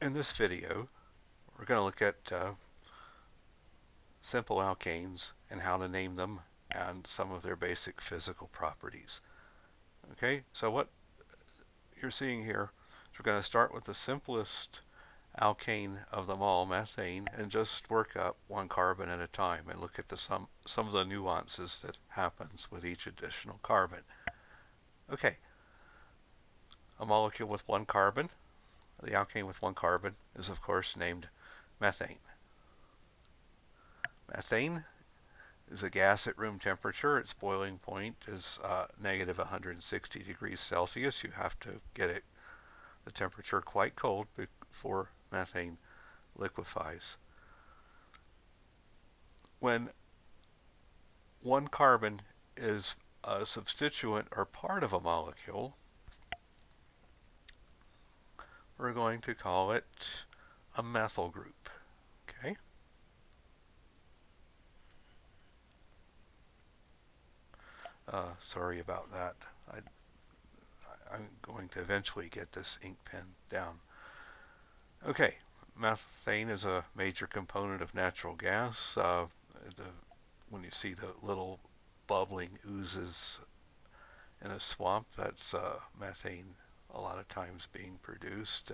In this video, we're going to look at simple alkanes and how to name them and some of their basic physical properties. Okay, so what you're seeing here is we're going to start with the simplest alkane of them all, methane, and just work up one carbon at a time and look at some of the nuances that happens with each additional carbon. Okay, a molecule with one carbon, the alkane with one carbon, is of course named methane. Methane is a gas at room temperature. Its boiling point is negative 160 degrees Celsius. You have to get the temperature quite cold before methane liquefies. When one carbon is a substituent or part of a molecule, we're going to call it a methyl group. Okay? Sorry about that. I'm going to eventually get this ink pen down. Okay, methane is a major component of natural gas. When you see the little bubbling oozes in a swamp, that's methane a lot of times being produced.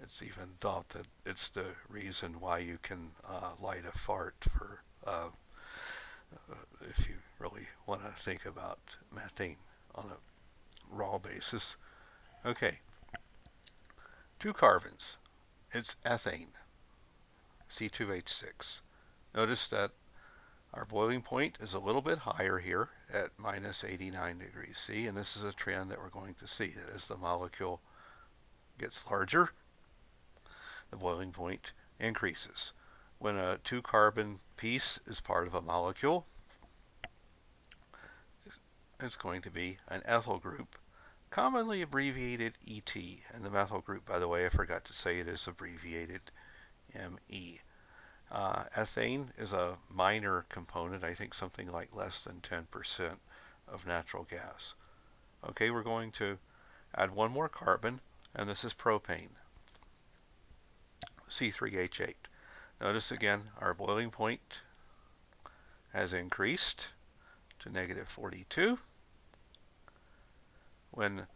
It's even thought that it's the reason why you can light a fart for if you really want to think about methane on a raw basis. Okay, two carbons. It's ethane, C2H6. Notice that our boiling point is a little bit higher here at minus 89 degrees C, and this is a trend that we're going to see, that as the molecule gets larger, the boiling point increases. When a two-carbon piece is part of a molecule, it's going to be an ethyl group, commonly abbreviated ET. And the methyl group, by the way, I forgot to say it is abbreviated ME. Ethane is a minor component, I think something like less than 10% of natural gas. Okay, we're going to add one more carbon, and this is propane, C3H8. Notice again, our boiling point has increased to negative 42. When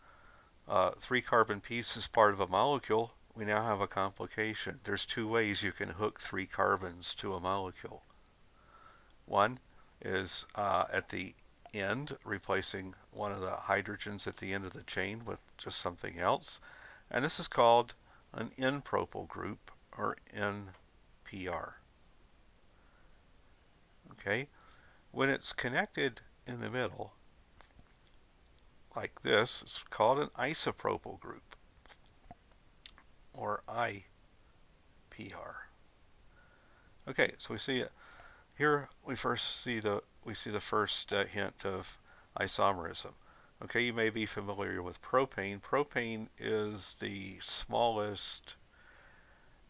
three carbon piece is part of a molecule, we now have a complication. There's two ways you can hook three carbons to a molecule. One is at the end, replacing one of the hydrogens at the end of the chain with just something else. And this is called an N-propyl group, or NPR. Okay? When it's connected in the middle, like this, it's called an isopropyl group, or IPR. Okay, so we see it here. We see the first hint of isomerism. Okay, you may be familiar with propane. Propane is the smallest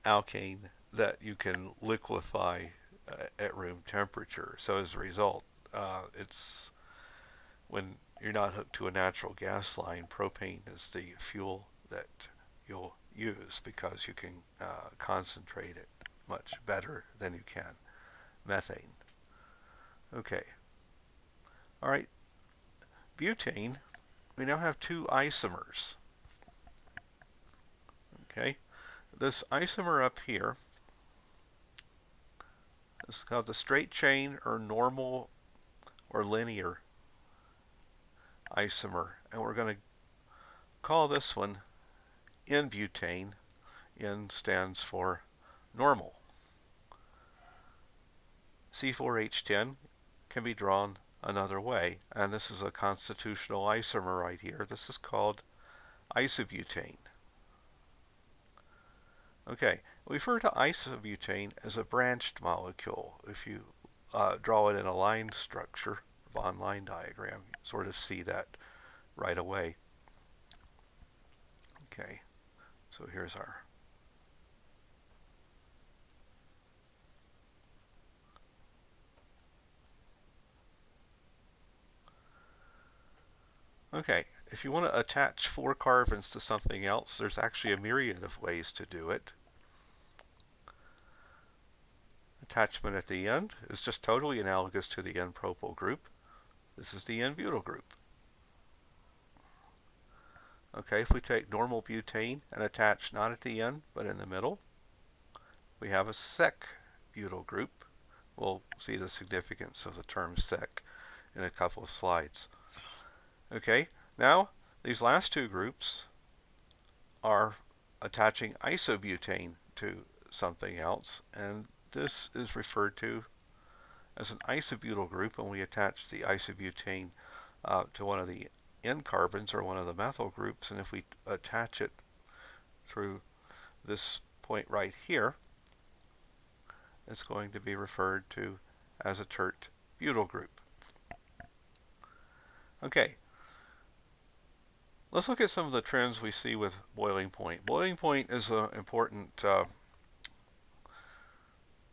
alkane that you can liquefy at room temperature. So as a result, it's when you're not hooked to a natural gas line, propane is the fuel that you'll use because you can concentrate it much better than you can methane. Okay. All right. Butane, we now have two isomers. Okay. This isomer up here is called the straight chain or normal or linear isomer, and we're going to call this one N-butane. N stands for normal. C4H10 can be drawn another way, and this is a constitutional isomer right here. This is called isobutane. Okay, we refer to isobutane as a branched molecule. If you draw it in a line structure, bond line diagram, you sort of see that right away. Okay, so here's our okay. if you want to attach 4 carbons to something else, there's actually a myriad of ways to do it. Attachment at the end is just totally analogous to the N-propyl group. This is the N-butyl group. Okay, if we take normal butane and attach not at the end, but in the middle, we have a sec-butyl group. We'll see the significance of the term sec in a couple of slides. Okay, now these last 2 groups are attaching isobutane to something else, and this is referred to as an isobutyl group when we attach the isobutane to one of the N carbons or one of the methyl groups, and if we attach it through this point right here, it's going to be referred to as a tert butyl group. Okay, let's look at some of the trends we see with boiling point. Boiling point is an important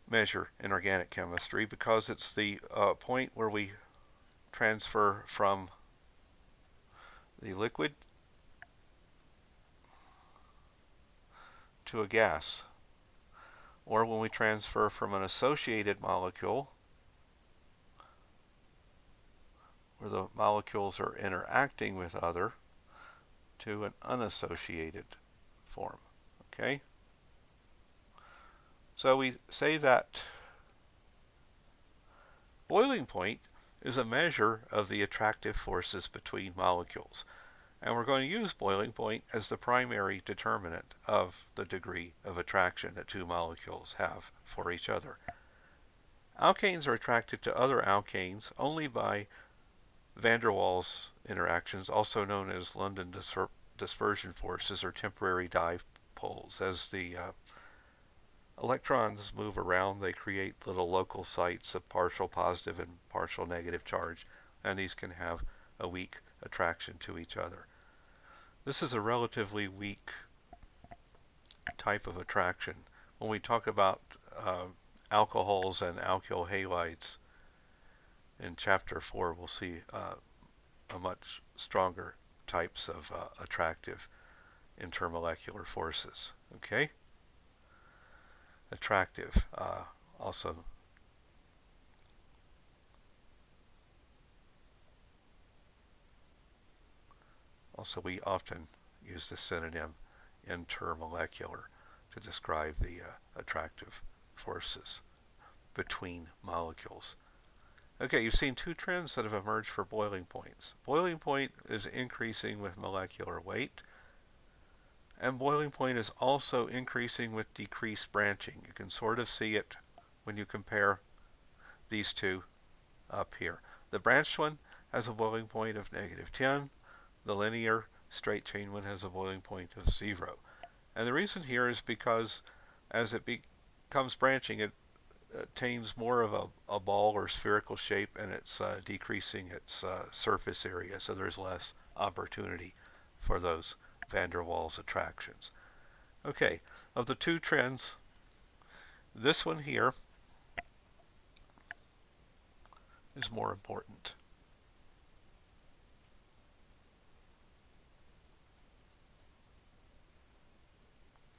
measure in organic chemistry because it's the point where we transfer from the liquid to a gas, or when we transfer from an associated molecule where the molecules are interacting with other to an unassociated form. Okay? So we say that boiling point is a measure of the attractive forces between molecules. And we're going to use boiling point as the primary determinant of the degree of attraction that 2 molecules have for each other. Alkanes are attracted to other alkanes only by van der Waals interactions, also known as London dispersion forces or temporary dipoles. As the electrons move around, they create little local sites of partial positive and partial negative charge, and these can have a weak attraction to each other. This is a relatively weak type of attraction. When we talk about alcohols and alkyl halides in chapter 4, we'll see a much stronger types of attractive intermolecular forces. Okay? Attractive also we often use the synonym intermolecular to describe the attractive forces between molecules. Okay, you've seen 2 trends that have emerged for boiling points. Boiling point is increasing with molecular weight, and boiling point is also increasing with decreased branching. You can sort of see it when you compare these 2 up here. The branched one has a boiling point of -10. The linear straight chain one has a boiling point of 0. And the reason here is because as it becomes branching, it attains more of a ball or spherical shape, and it's decreasing its surface area, so there's less opportunity for those van der Waals attractions. Okay, of the 2 trends, this one here is more important.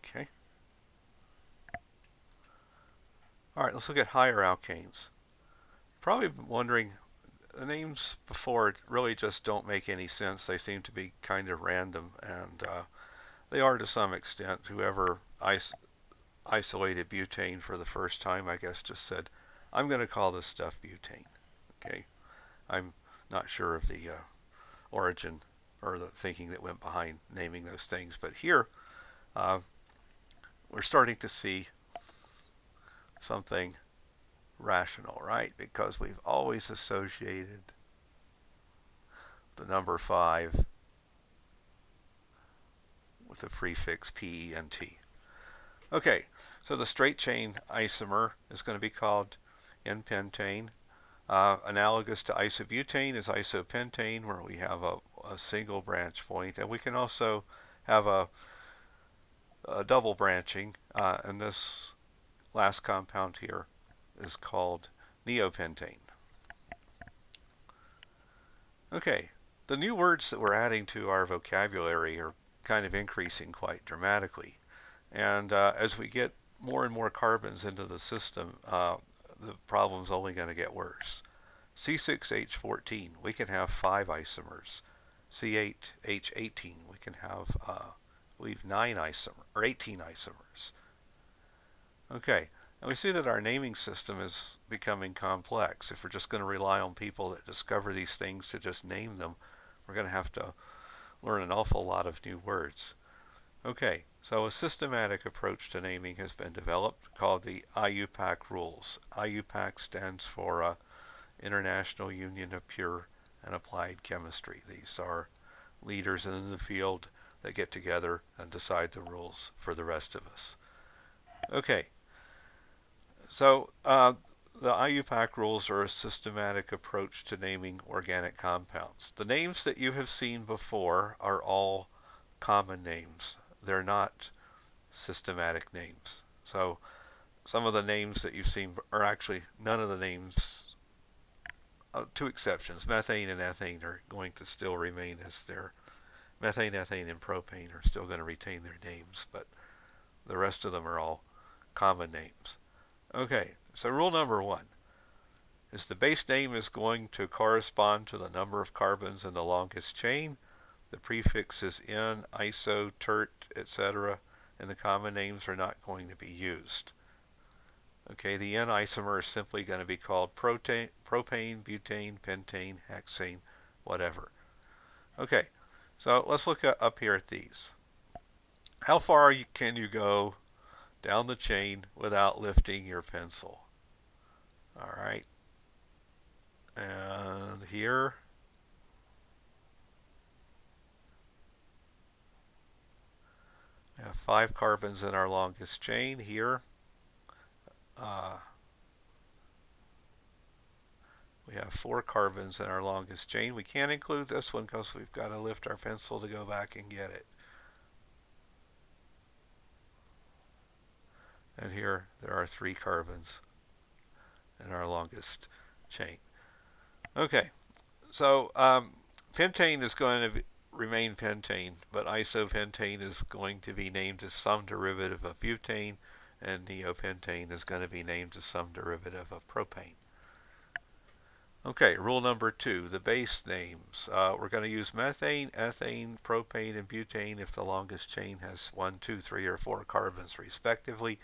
Okay. All right, let's look at higher alkanes. Probably wondering, the names before really just don't make any sense. They seem to be kind of random, and they are to some extent. Whoever isolated butane for the first time, I guess, just said, I'm going to call this stuff butane. Okay, I'm not sure of the origin or the thinking that went behind naming those things, but here we're starting to see something rational, right? Because we've always associated the number 5 with the prefix PENT. Okay, so the straight chain isomer is going to be called N-pentane. Analogous to isobutane is isopentane, where we have a single branch point, and we can also have a double branching, and this last compound here is called neopentane. Okay, the new words that we're adding to our vocabulary are kind of increasing quite dramatically. And as we get more and more carbons into the system, the problem's only going to get worse. C6H14, we can have 5 isomers. C8H18, we can have, I believe, 9 isomers, or 18 isomers. Okay, and we see that our naming system is becoming complex. If we're just going to rely on people that discover these things to just name them, we're going to have to learn an awful lot of new words. Okay, so a systematic approach to naming has been developed called the IUPAC rules. IUPAC stands for International Union of Pure and Applied Chemistry. These are leaders in the field that get together and decide the rules for the rest of us. Okay, so the IUPAC rules are a systematic approach to naming organic compounds. The names that you have seen before are all common names. They're not systematic names. So some of the names that you've seen are actually none of the names, 2 exceptions. Methane and ethane are going to still remain as their, methane, ethane, and propane are still going to retain their names, but the rest of them are all common names. Okay, so rule number 1 is the base name is going to correspond to the number of carbons in the longest chain. The prefix is in, iso, tert, etc., and the common names are not going to be used. Okay, the N isomer is simply going to be called propane, butane, pentane, hexane, whatever. Okay, so let's look up here at these. How far can you go down the chain without lifting your pencil? All right, and here, we have 5 carbons in our longest chain. Here, we have 4 carbons in our longest chain. We can't include this one because we've got to lift our pencil to go back and get it. And here there are 3 carbons in our longest chain. Okay, so pentane is going to remain pentane, but isopentane is going to be named as some derivative of butane, and neopentane is going to be named as some derivative of propane. Okay, rule number 2, the base names. We're going to use methane, ethane, propane, and butane if the longest chain has 1, 2, 3, or 4 carbons respectively.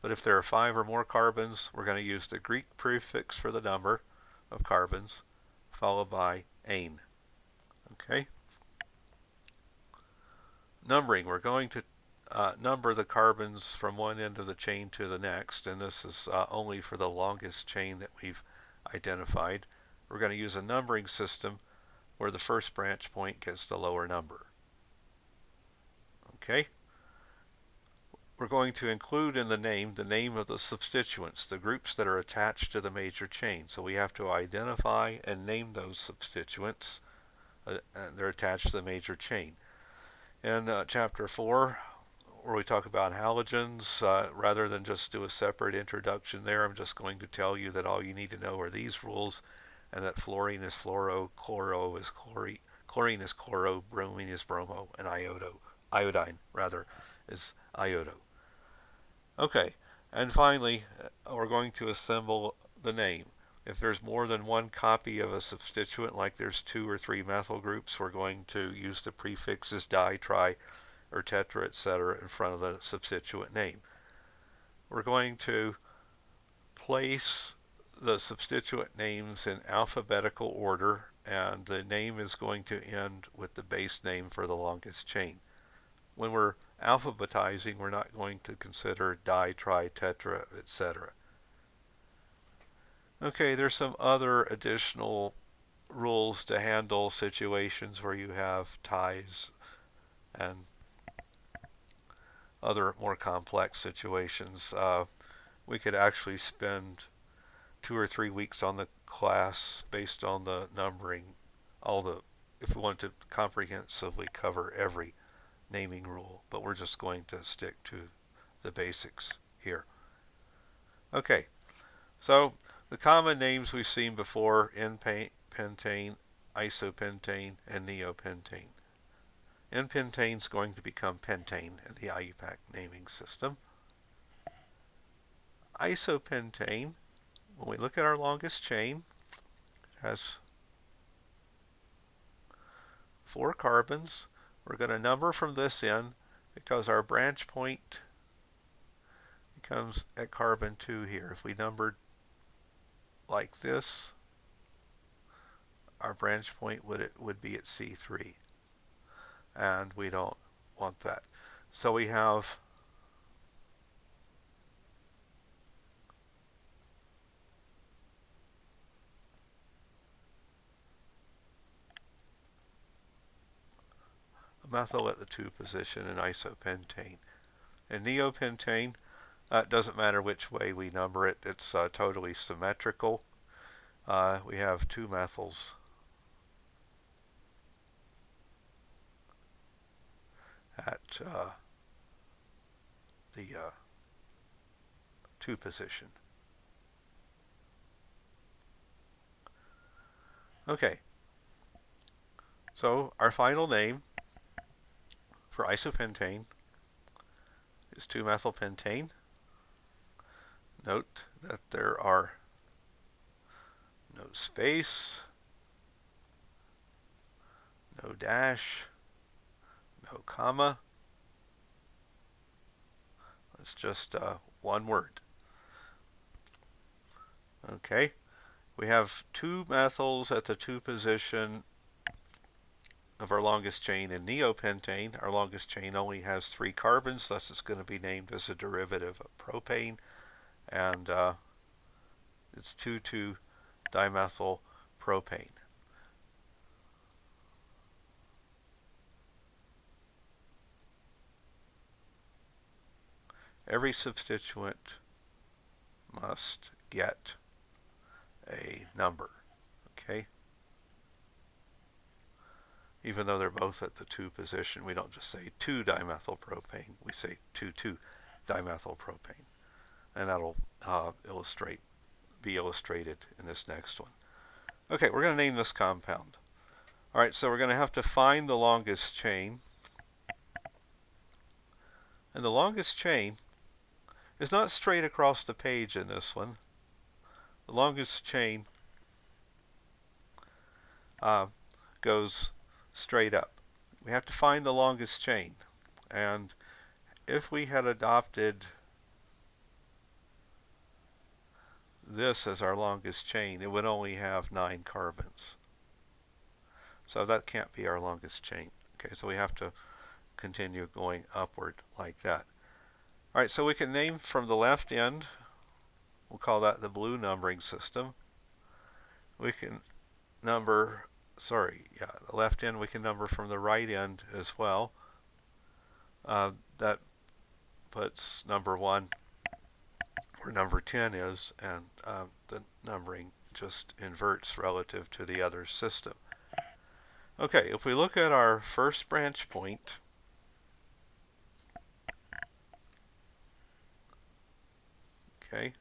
But if there are 5 or more carbons, we're going to use the Greek prefix for the number of carbons, followed by ane. Okay? Numbering, we're going to number the carbons from one end of the chain to the next, and this is only for the longest chain that we've identified. We're going to use a numbering system where the first branch point gets the lower number. Okay? We're going to include in the name of the substituents, the groups that are attached to the major chain. So we have to identify and name those substituents, and they're attached to the major chain. In chapter 4, where we talk about halogens, rather than just do a separate introduction there, I'm just going to tell you that all you need to know are these rules, and that fluorine is fluoro, chloro is chlorine is chloro, bromine is bromo, and iodine is iodo. Okay, and finally, we're going to assemble the name. If there's more than one copy of a substituent, like there's 2 or 3 methyl groups, we're going to use the prefixes di, tri, or tetra, etc. in front of the substituent name. We're going to place the substituent names in alphabetical order, and the name is going to end with the base name for the longest chain. When we're alphabetizing, we're not going to consider di, tri, tetra, etc. Okay, there's some other additional rules to handle situations where you have ties and other more complex situations. We could actually spend 2 or 3 weeks on the class based on the numbering, if we want to comprehensively cover every naming rule, but we're just going to stick to the basics here. Okay, so the common names we've seen before, N-pentane, isopentane, and neopentane. N-pentane is going to become pentane in the IUPAC naming system. Isopentane, when we look at our longest chain, it has 4 carbons. We're going to number from this end because our branch point becomes at carbon 2 here. If we numbered like this, our branch point would be at C3, and we don't want that. So we have a methyl at the 2 position in isopentane. And neopentane, it doesn't matter which way we number it, it's totally symmetrical. We have 2 methyls at the 2 position. Okay, so our final name for isopentane is 2-methylpentane. Note that there are no space, no dash, no comma. It's just one word. Okay, we have 2 methyls at the 2 position of our longest chain in neopentane. Our longest chain only has 3 carbons, thus it's going to be named as a derivative of propane, and it's 2,2-dimethyl-propane. Every substituent must get a number, okay? Even though they're both at the 2 position, we don't just say 2-dimethylpropane, we say 2,2-dimethylpropane. And that'll be illustrated in this next one. Okay, we're going to name this compound. All right, so we're going to have to find the longest chain. And the longest chain is not straight across the page in this one. The longest chain goes straight up. We have to find the longest chain. And if we had adopted this as our longest chain, it would only have 9 carbons. So that can't be our longest chain. Okay, so we have to continue going upward like that. All right, so we can name from the left end. We'll call that the blue numbering system. We can number, the left end we can number from the right end as well. That puts number 1 where number 10 is, and the numbering just inverts relative to the other system. Okay, if we look at our first branch point, okay,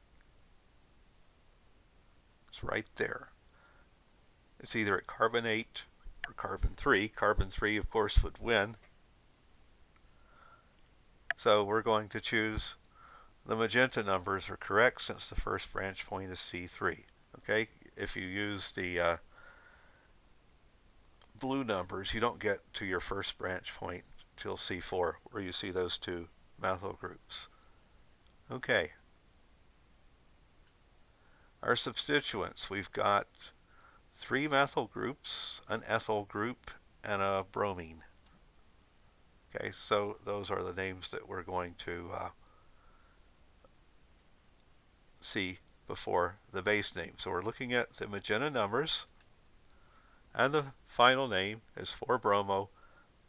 it's right there. It's either at carbon 8 or carbon 3. Carbon 3, of course, would win. So we're going to choose the magenta numbers are correct since the first branch point is C3. Okay, if you use the blue numbers, you don't get to your first branch point till C4, where you see those 2 methyl groups. Okay. Our substituents, we've got 3 methyl groups, an ethyl group, and a bromine. Okay, so those are the names that we're going to see before the base name. So we're looking at the magenta numbers, and the final name is 4-bromo,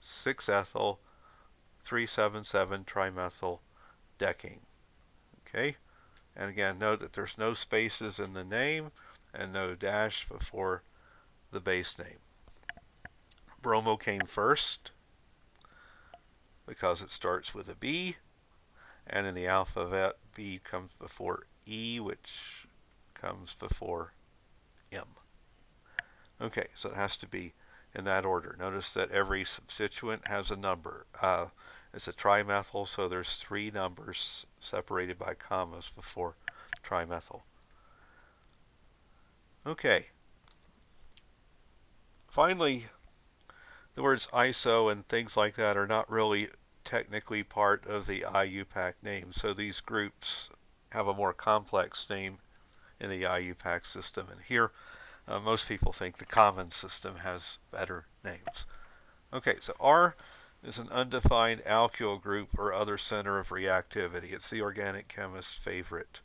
6-ethyl, 3,7,7-trimethyl-decane. Okay, and again, note that there's no spaces in the name and no dash before the base name. Bromo came first because it starts with a B, and in the alphabet, B comes before E, which comes before M. Okay, so it has to be in that order. Notice that every substituent has a number. It's a trimethyl, so there's 3 numbers separated by commas before trimethyl. Okay. Finally, the words iso and things like that are not really technically part of the IUPAC name, so these groups have a more complex name in the IUPAC system. And here, most people think the common system has better names. Okay, so R is an undefined alkyl group or other center of reactivity. It's the organic chemist's favorite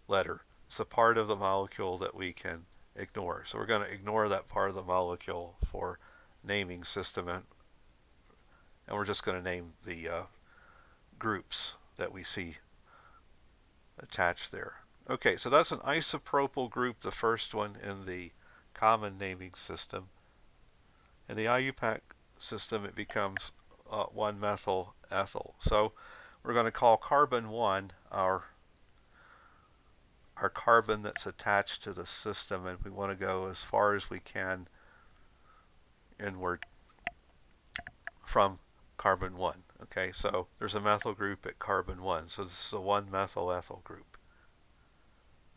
letter. It's a part of the molecule that we can ignore. So we're going to ignore that part of the molecule for naming system, and we're just going to name the groups that we see attached there. Okay, so that's an isopropyl group, the first one in the common naming system. In the IUPAC system, it becomes 1-methyl ethyl. So we're going to call carbon 1 our carbon that's attached to the system, and we want to go as far as we can inward from carbon 1. Okay, so there's a methyl group at carbon 1, so this is a 1-methyl ethyl group.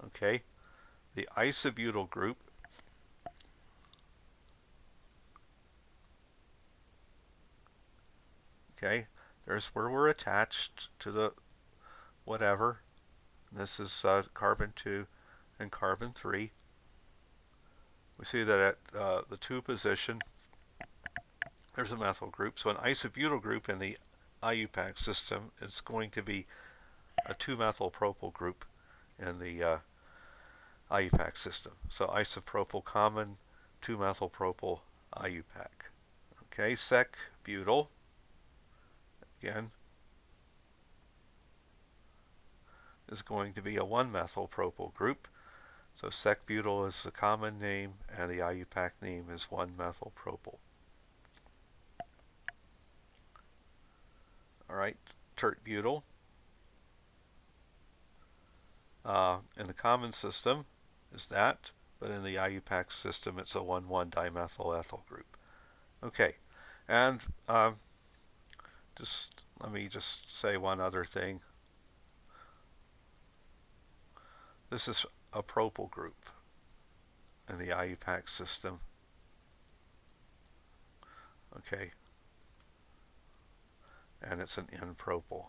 Okay, the isobutyl group okay, there's where we're attached to the whatever. This is carbon 2 and carbon 3. We see that at the 2 position, there's a methyl group. So an isobutyl group in the IUPAC system is going to be a 2-methyl propyl group in the IUPAC system. So isopropyl common, 2-methyl propyl IUPAC. Okay, sec-butyl, again, is going to be a 1-methyl propyl group. So sec-butyl is the common name, and the IUPAC name is 1-methyl propyl. All right, tert-butyl. In the common system is that, but in the IUPAC system it's a 1,1-dimethyl ethyl group. Okay, and let me say one other thing. This is a propyl group in the IUPAC system. Okay, and it's an N-propyl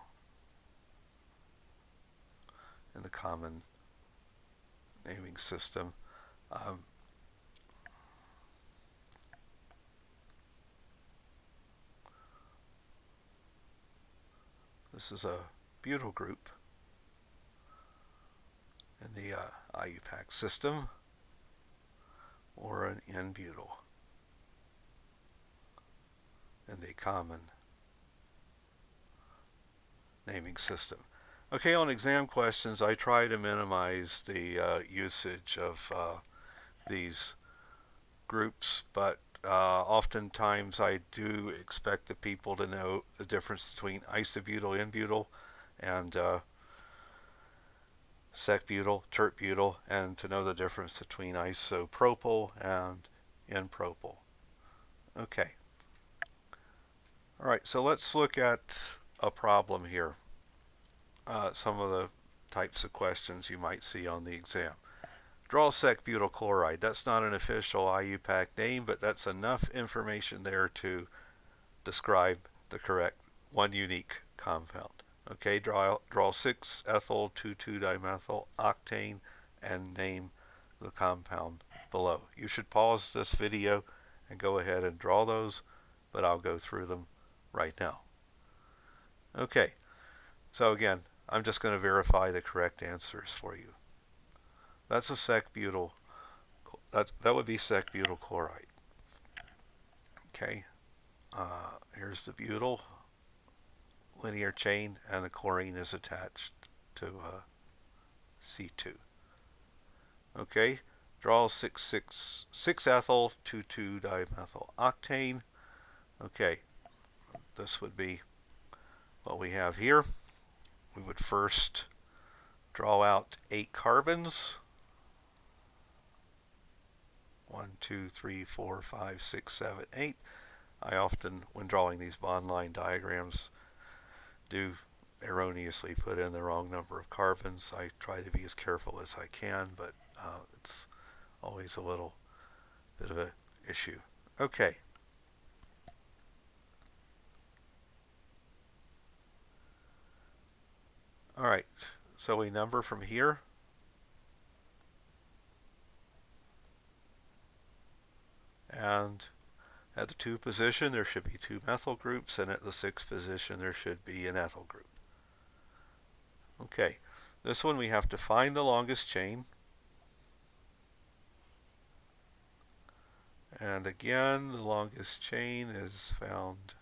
in the common naming system. This is a butyl group in the IUPAC system, or an N-butyl in the common naming system. Okay, on exam questions, I try to minimize the usage of these groups, but oftentimes I do expect the people to know the difference between isobutyl, N-butyl, and sec-butyl, tert-butyl, and to know the difference between isopropyl and N-propyl. Okay. All right, so let's look at a problem here. Some of the types of questions you might see on the exam. Draw sec-butyl chloride. That's not an official IUPAC name, but that's enough information there to describe the correct one unique compound. Okay, draw 6-ethyl 2,2-dimethyl octane and name the compound below. You should pause this video and go ahead and draw those, but I'll go through them right now. Okay, so again, I'm just going to verify the correct answers for you. That's a sec-butyl. That would be sec-butyl chloride. Okay, here's the butyl linear chain, and the chlorine is attached to C2. Okay, draw 6-ethyl 2,2-dimethyl octane. Okay, this would be what we have here. We would first draw out 8 carbons. 1, 2, 3, 4, 5, 6, 7, 8. I often, when drawing these bond line diagrams, do erroneously put in the wrong number of carbons. I try to be as careful as I can, but it's always a little bit of an issue. Okay. All right, so we number from here. And at the 2 position, there should be 2 methyl groups, and at the 6 position, there should be an ethyl group. Okay, this one we have to find the longest chain. And again, the longest chain is found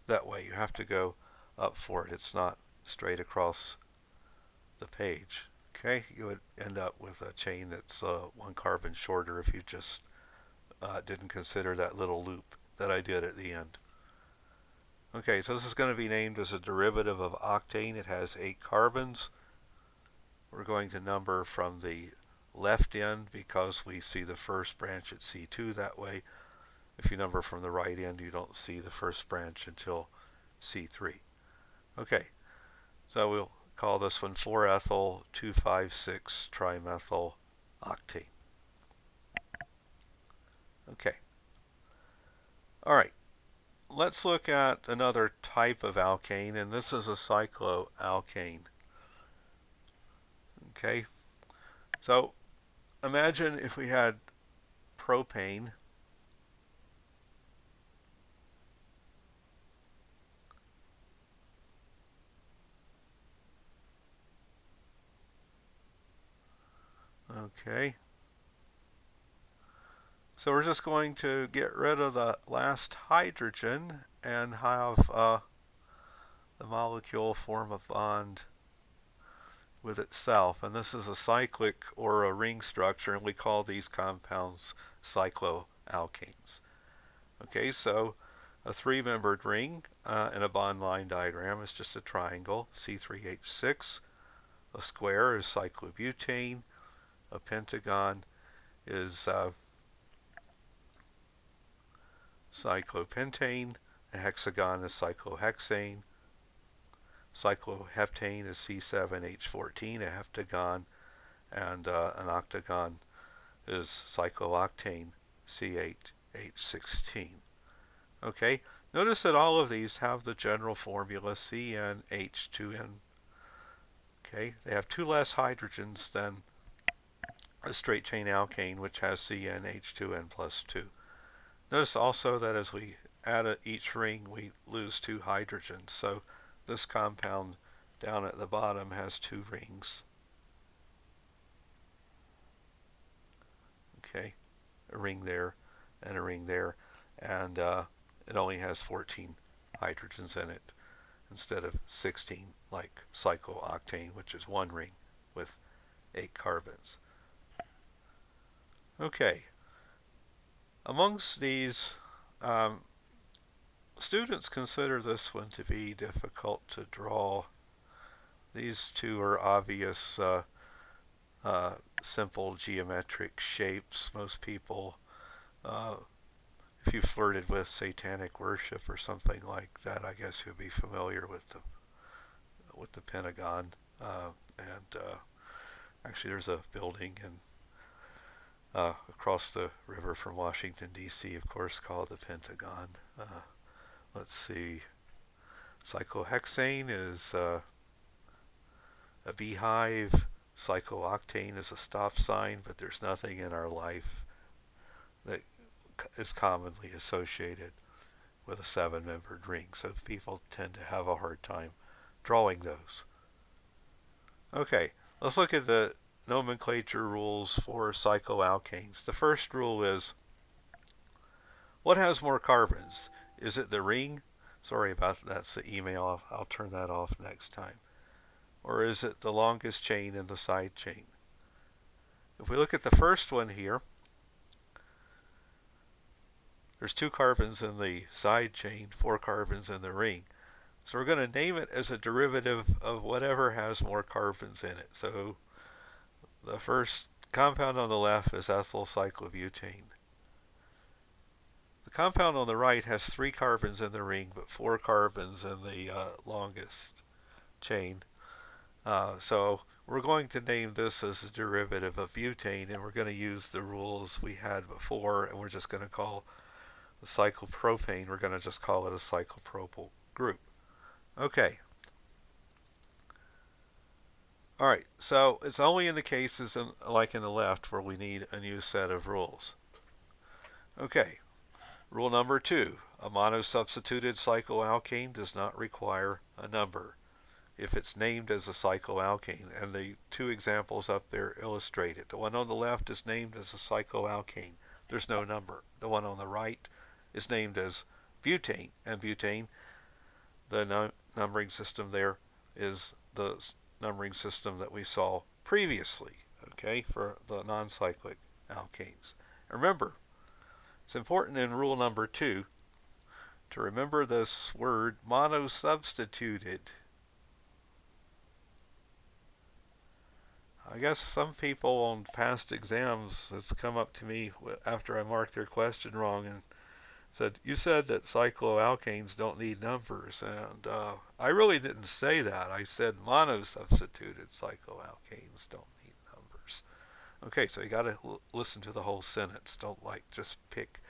that way. You have to go up for it. It's not straight across the page. Okay, you would end up with a chain that's 1 carbon shorter if you just didn't consider that little loop that I did at the end. Okay, so this is going to be named as a derivative of octane. It has 8 carbons. We're going to number from the left end because we see the first branch at C2 that way. If you number from the right end, you don't see the first branch until C3. Okay, so we'll call this one 4-ethyl 2,5,6-trimethyl octane. Okay. All right. Let's look at another type of alkane, and this is a cycloalkane. Okay. So imagine if we had propane Okay, so we're just going to get rid of the last hydrogen and have the molecule form a bond with itself. And this is a cyclic or a ring structure, and we call these compounds cycloalkanes. Okay, so a 3-membered ring in a bond line diagram is just a triangle, C3H6. A square is cyclobutane. A pentagon is cyclopentane. A hexagon is cyclohexane. Cycloheptane is C7H14, a heptagon, and an octagon is cyclooctane, C8H16. Okay, notice that all of these have the general formula CnH2n. Okay, they have 2 less hydrogens than a straight chain alkane, which has CnH2n plus 2. Notice also that as we add each ring, we lose 2 hydrogens. So this compound down at the bottom has 2 rings. Okay, a ring there and a ring there, and it only has 14 hydrogens in it instead of 16 like cyclooctane, which is 1 ring with 8 carbons. Okay, amongst these, students consider this one to be difficult to draw. These 2 are obvious, simple geometric shapes. Most people, if you flirted with satanic worship or something like that, I guess you'd be familiar with the Pentagon. Actually, there's a building across the river from Washington, D.C., of course, called the Pentagon. Let's see. Cyclohexane is a beehive. Cyclooctane is a stop sign, but there's nothing in our life that is commonly associated with a 7-membered ring, so people tend to have a hard time drawing those. Okay, let's look at the nomenclature rules for cycloalkanes. The first rule is, what has more carbons? Is it the ring? Sorry about that, that's the email. I'll turn that off next time. Or is it the longest chain in the side chain? If we look at the first one here, there's 2 carbons in the side chain, 4 carbons in the ring. So we're going to name it as a derivative of whatever has more carbons in it. So the first compound on the left is ethyl cyclobutane. The compound on the right has 3 carbons in the ring, but 4 carbons in the longest chain. So we're going to name this as a derivative of butane, and we're going to use the rules we had before, and we're just going to call the cyclopropane, we're going to just call it a cyclopropyl group. Okay. Alright, so it's only in the cases like in the left where we need a new set of rules. Okay, rule number 2. A monosubstituted cycloalkane does not require a number if it's named as a cycloalkane, and the 2 examples up there illustrate it. The one on the left is named as a cycloalkane. There's no number. The one on the right is named as butane, and butane, the numbering system there is the numbering system that we saw previously, okay, for the non-cyclic alkanes. Remember, it's important in rule number 2 to remember this word monosubstituted. I guess some people on past exams have come up to me after I marked their question wrong and said, you said that cycloalkanes don't need numbers, and I really didn't say that. I said monosubstituted cycloalkanes don't need numbers. Okay, so you got to listen to the whole sentence. Don't just pick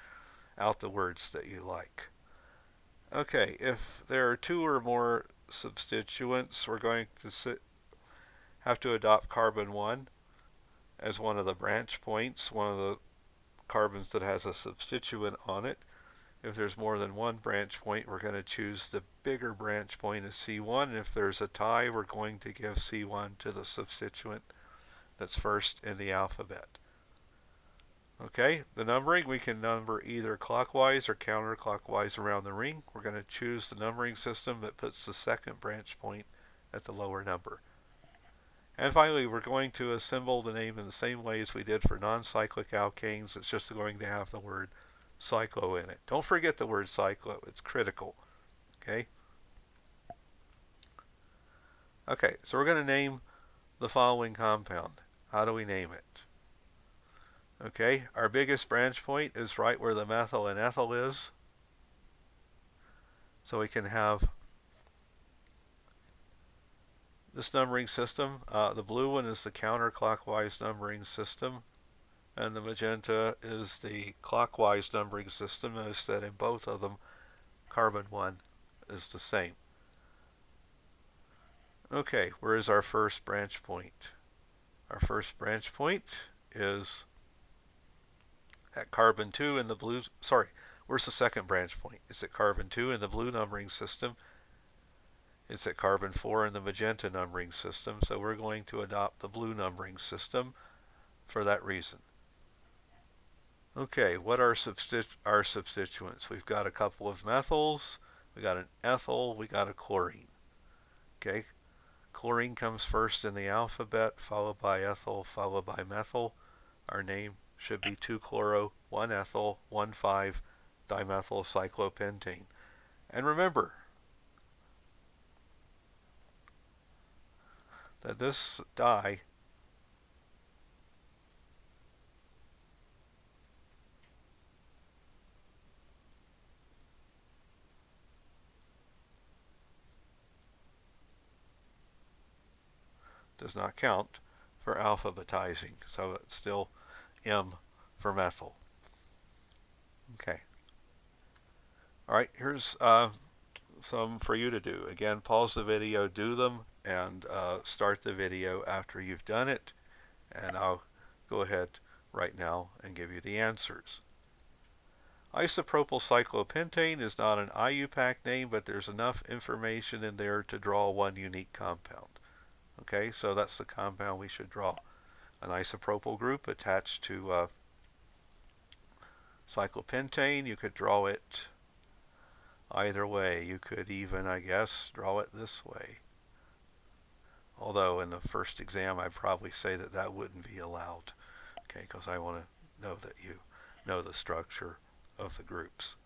out the words that you like. Okay, if there are 2 or more substituents, we're going to have to adopt carbon 1 as one of the branch points, one of the carbons that has a substituent on it. If there's more than one branch point, we're going to choose the bigger branch point as C1. And if there's a tie, we're going to give C1 to the substituent that's first in the alphabet. Okay, the numbering, we can number either clockwise or counterclockwise around the ring. We're going to choose the numbering system that puts the second branch point at the lower number. And finally, we're going to assemble the name in the same way as we did for non-cyclic alkanes. It's just going to have the word cyclo in it. Don't forget the word cyclo. It's critical. Okay? Okay, so we're going to name the following compound. How do we name it? Okay, our biggest branch point is right where the methyl and ethyl is. So we can have this numbering system. The blue one is the counterclockwise numbering system, and the magenta is the clockwise numbering system. Notice that in both of them, carbon 1 is the same. Okay, where is our first branch point? Our first branch point is at carbon 2 in the blue, where's the second branch point? It's at carbon 2 in the blue numbering system. It's at carbon 4 in the magenta numbering system, so we're going to adopt the blue numbering system for that reason. Okay, what are our substituents? We've got a couple of methyls, we got an ethyl, we got a chlorine. Okay, chlorine comes first in the alphabet, followed by ethyl, followed by methyl. Our name should be 2-chloro, 1-ethyl, 1,5-dimethyl cyclopentane. And remember that this dye does not count for alphabetizing, so it's still M for methyl. Okay. Alright, here's some for you to do. Again, pause the video, do them, and start the video after you've done it, and I'll go ahead right now and give you the answers. Isopropyl cyclopentane is not an IUPAC name, but there's enough information in there to draw one unique compound. Okay, so that's the compound we should draw. An isopropyl group attached to cyclopentane. You could draw it either way. You could even, I guess, draw it this way. Although in the first exam I'd probably say that that wouldn't be allowed. Okay, because I want to know that you know the structure of the groups.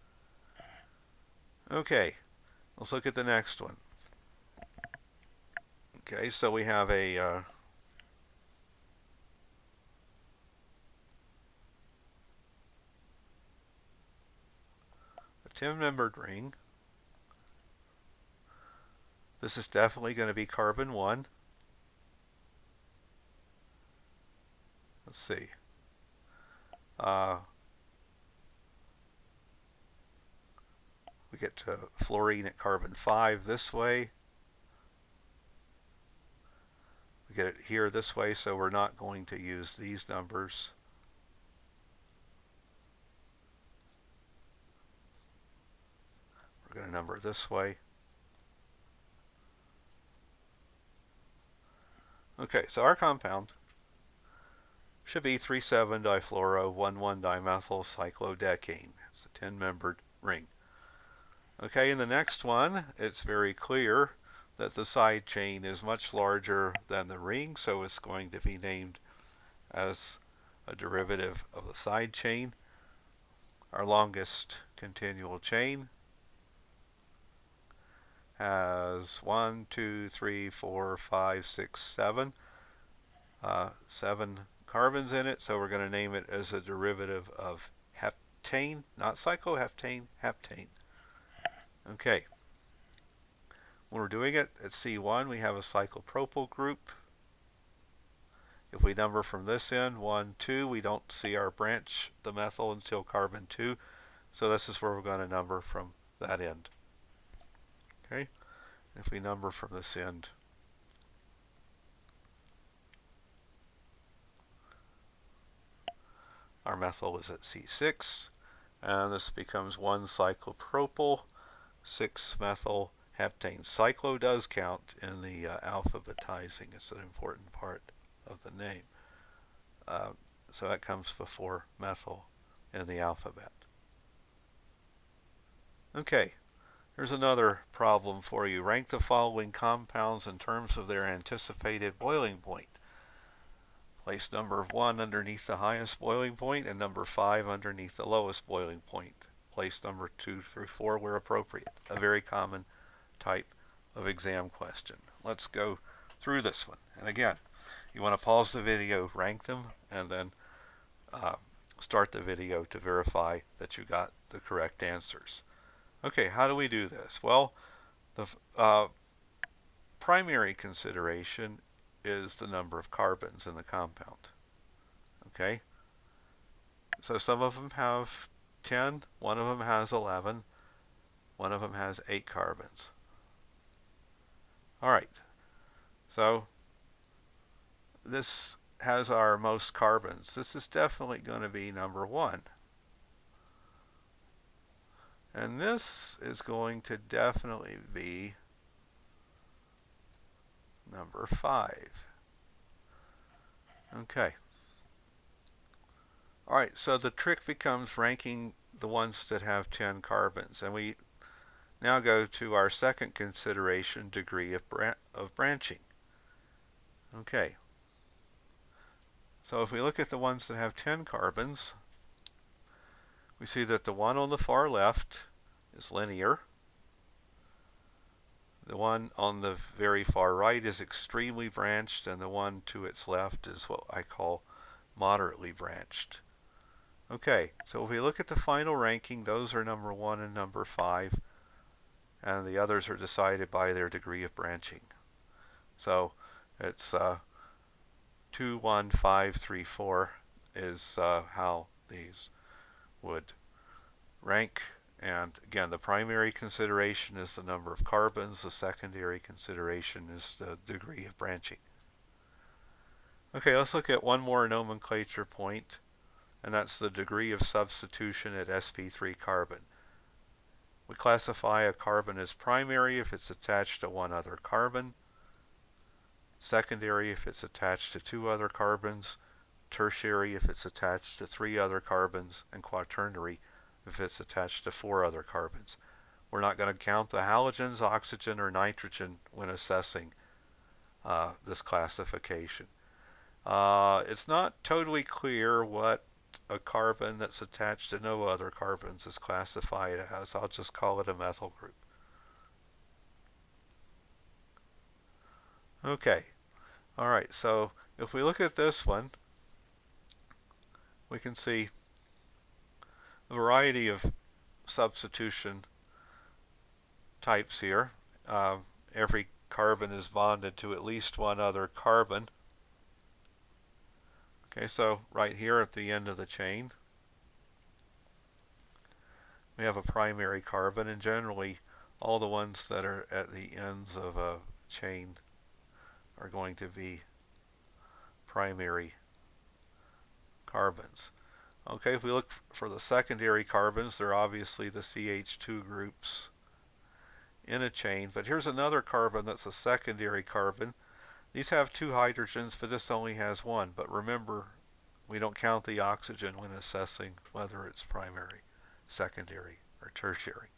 Okay, let's look at the next one. Okay, so we have a 10-membered ring. This is definitely going to be carbon 1. Let's see. We get to fluorine at carbon 5 this way. We get it here this way, so we're not going to use these numbers. We're going to number this way. Okay, so our compound should be 3,7-difluoro-1,1-dimethyl cycloalkane. It's a 10-membered ring. Okay, in the next one, it's very clear that the side chain is much larger than the ring, so it's going to be named as a derivative of the side chain. Our longest continual chain has 1, 2, 3, 4, 5, 6, 7. 7 carbons in it, so we're going to name it as a derivative of heptane, not cycloheptane, heptane. Okay. When we're doing it at C1, we have a cyclopropyl group. If we number from this end, 1, 2, we don't see our branch, the methyl, until carbon 2. So this is where we're going to number from that end. Okay. If we number from this end, our methyl is at C6, and this becomes 1 cyclopropyl, 6 methyl heptane. Cyclo does count in the alphabetizing. It's an important part of the name. So that comes before methyl in the alphabet. Okay, here's another problem for you. Rank the following compounds in terms of their anticipated boiling point. Place number 1 underneath the highest boiling point and number 5 underneath the lowest boiling point. Place number 2 through 4 where appropriate. A very common type of exam question. Let's go through this one. And again, you want to pause the video, rank them, and then start the video to verify that you got the correct answers. Okay, how do we do this? Well, the primary consideration is the number of carbons in the compound. Okay? So some of them have 10, one of them has 11, one of them has 8 carbons. Alright, so this has our most carbons. This is definitely going to be number 1. And this is going to definitely be number 5. Okay. Alright, so the trick becomes ranking the ones that have 10 carbons. And we now go to our second consideration, degree of branching. Okay. So if we look at the ones that have 10 carbons, we see that the one on the far left is linear. The one on the very far right is extremely branched, and the one to its left is what I call moderately branched. Okay, so if we look at the final ranking, those are number 1 and number 5, and the others are decided by their degree of branching. So it's 2, 1, 5, 3, 4 is how these would rank. And again, the primary consideration is the number of carbons. The secondary consideration is the degree of branching. Okay, let's look at one more nomenclature point, and that's the degree of substitution at sp3 carbon. We classify a carbon as primary if it's attached to one other carbon, secondary if it's attached to 2 other carbons, tertiary if it's attached to 3 other carbons, and quaternary if it's attached to 4 other carbons. We're not going to count the halogens, oxygen, or nitrogen when assessing this classification. It's not totally clear what a carbon that's attached to no other carbons is classified as. I'll just call it a methyl group. Okay, alright, so if we look at this one, we can see a variety of substitution types here. Every carbon is bonded to at least one other carbon. Okay, so right here at the end of the chain, we have a primary carbon, and generally all the ones that are at the ends of a chain are going to be primary carbons. Okay, if we look for the secondary carbons, they're obviously the CH2 groups in a chain, but here's another carbon that's a secondary carbon. These have two hydrogens, but this only has one. But remember, we don't count the oxygen when assessing whether it's primary, secondary, or tertiary.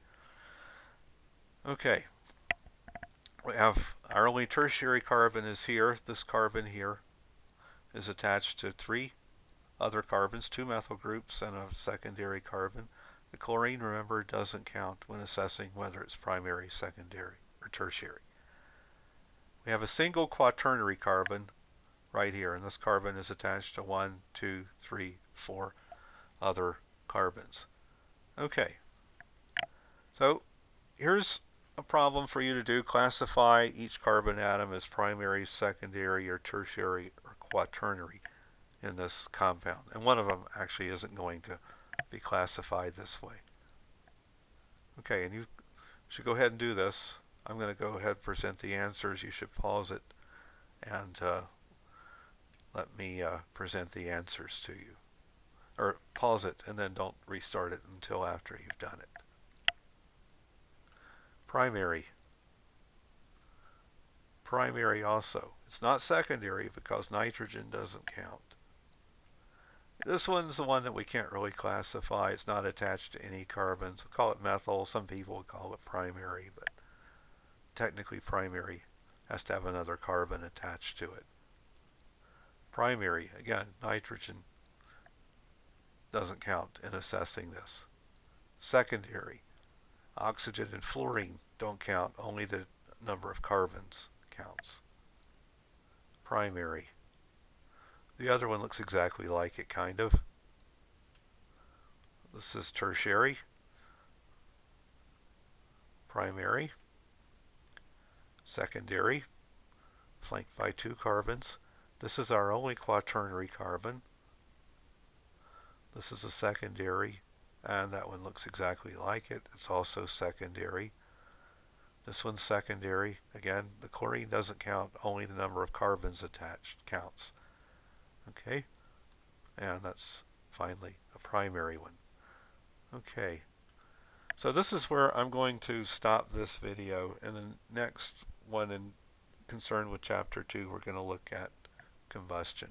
Okay, we have our only tertiary carbon is here. This carbon here is attached to three other carbons, two methyl groups, and a secondary carbon. The chlorine, remember, doesn't count when assessing whether it's primary, secondary, or tertiary. We have a single quaternary carbon right here, and this carbon is attached to 1, 2, 3, 4 other carbons. Okay, so here's a problem for you to do. Classify each carbon atom as primary, secondary, or tertiary, or quaternary in this compound. And one of them actually isn't going to be classified this way. Okay, and you should go ahead and do this. I'm going to go ahead and present the answers. You should pause it and let me present the answers to you. Or pause it and then don't restart it until after you've done it. Primary. Primary also. It's not secondary because nitrogen doesn't count. This one's the one that we can't really classify. It's not attached to any carbons. We'll call it methyl. Some people would call it primary, but technically primary has to have another carbon attached to it. Primary, again, nitrogen doesn't count in assessing this. Secondary, oxygen and fluorine don't count. Only the number of carbons counts. Primary. The other one looks exactly like it, kind of. This is tertiary. Primary. Secondary. Flanked by two carbons. This is our only quaternary carbon. This is a secondary, and that one looks exactly like it. It's also secondary. This one's secondary. Again, the chlorine doesn't count. Only the number of carbons attached counts. Okay, and that's finally a primary one. Okay, so this is where I'm going to stop this video. In the next one, in concern with chapter 2, we're going to look at combustion.